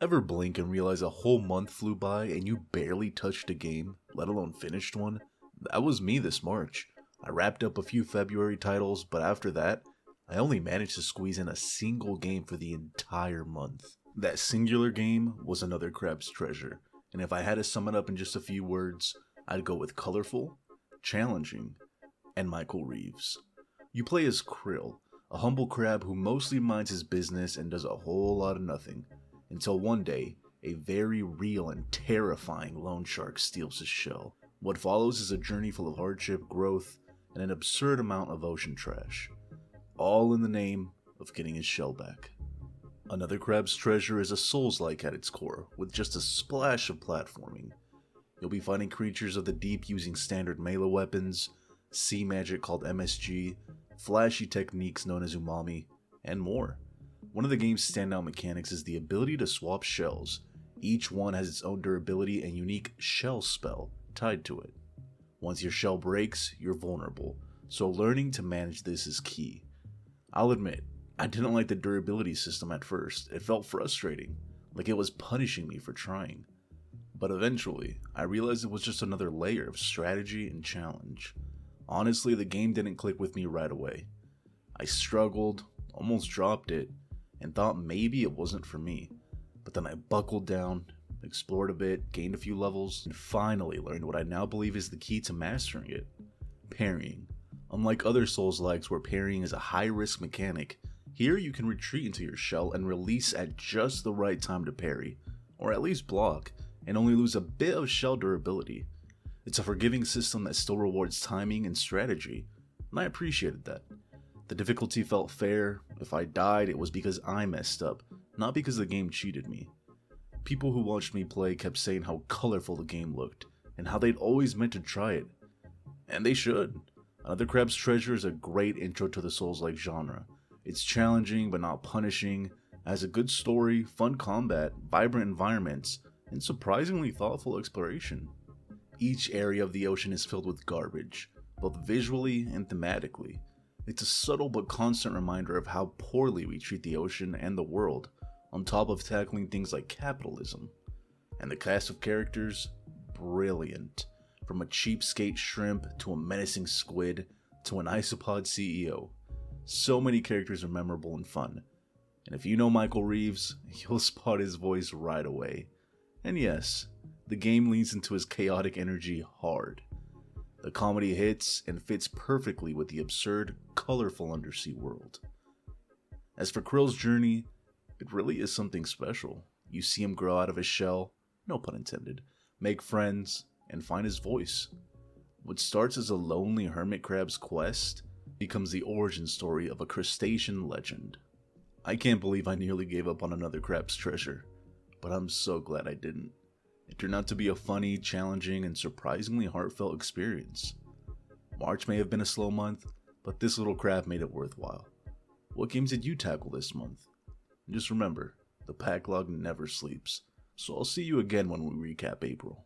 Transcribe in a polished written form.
Ever blink and realize a whole month flew by and you barely touched a game, let alone finished one? That was me this March. I wrapped up a few February titles, but after that, I only managed to squeeze in a single game for the entire month. That singular game was Another Crab's Treasure, and if I had to sum it up in just a few words, I'd go with colorful, challenging, and Michael Reeves. You play as Krill, a humble crab who mostly minds his business and does a whole lot of nothing. Until one day, a very real and terrifying loan shark steals his shell. What follows is a journey full of hardship, growth, and an absurd amount of ocean trash. All in the name of getting his shell back. Another Crab's Treasure is a Souls-like at its core, with just a splash of platforming. You'll be fighting creatures of the deep using standard melee weapons, sea magic called MSG, flashy techniques known as umami, and more. One of the game's standout mechanics is the ability to swap shells. Each one has its own durability and unique shell spell tied to it. Once your shell breaks, you're vulnerable, so learning to manage this is key. I'll admit, I didn't like the durability system at first. It felt frustrating, like it was punishing me for trying. But eventually, I realized it was just another layer of strategy and challenge. Honestly, the game didn't click with me right away. I struggled, almost dropped it, and thought maybe it wasn't for me. But then I buckled down, explored a bit, gained a few levels, and finally learned what I now believe is the key to mastering it: parrying. Unlike other Souls-likes where parrying is a high-risk mechanic, here you can retreat into your shell and release at just the right time to parry, or at least block, and only lose a bit of shell durability. It's a forgiving system that still rewards timing and strategy, and I appreciated that. The difficulty felt fair. If I died, it was because I messed up, not because the game cheated me. People who watched me play kept saying how colorful the game looked, and how they'd always meant to try it. And they should. Another Crab's Treasure is a great intro to the Souls-like genre. It's challenging but not punishing, has a good story, fun combat, vibrant environments, and surprisingly thoughtful exploration. Each area of the ocean is filled with garbage, both visually and thematically. It's a subtle but constant reminder of how poorly we treat the ocean and the world, on top of tackling things like capitalism. And the cast of characters? Brilliant. From a cheapskate shrimp, to a menacing squid, to an isopod CEO. So many characters are memorable and fun. And if you know Michael Reeves, you'll spot his voice right away. And yes, the game leans into his chaotic energy hard. The comedy hits and fits perfectly with the absurd, colorful undersea world. As for Krill's journey, it really is something special. You see him grow out of his shell, no pun intended, make friends, and find his voice. What starts as a lonely hermit crab's quest becomes the origin story of a crustacean legend. I can't believe I nearly gave up on Another Crab's Treasure, but I'm so glad I didn't. It turned out to be a funny, challenging, and surprisingly heartfelt experience. March may have been a slow month, but this little crab made it worthwhile. What games did you tackle this month? And just remember, the backlog never sleeps, so I'll see you again when we recap April.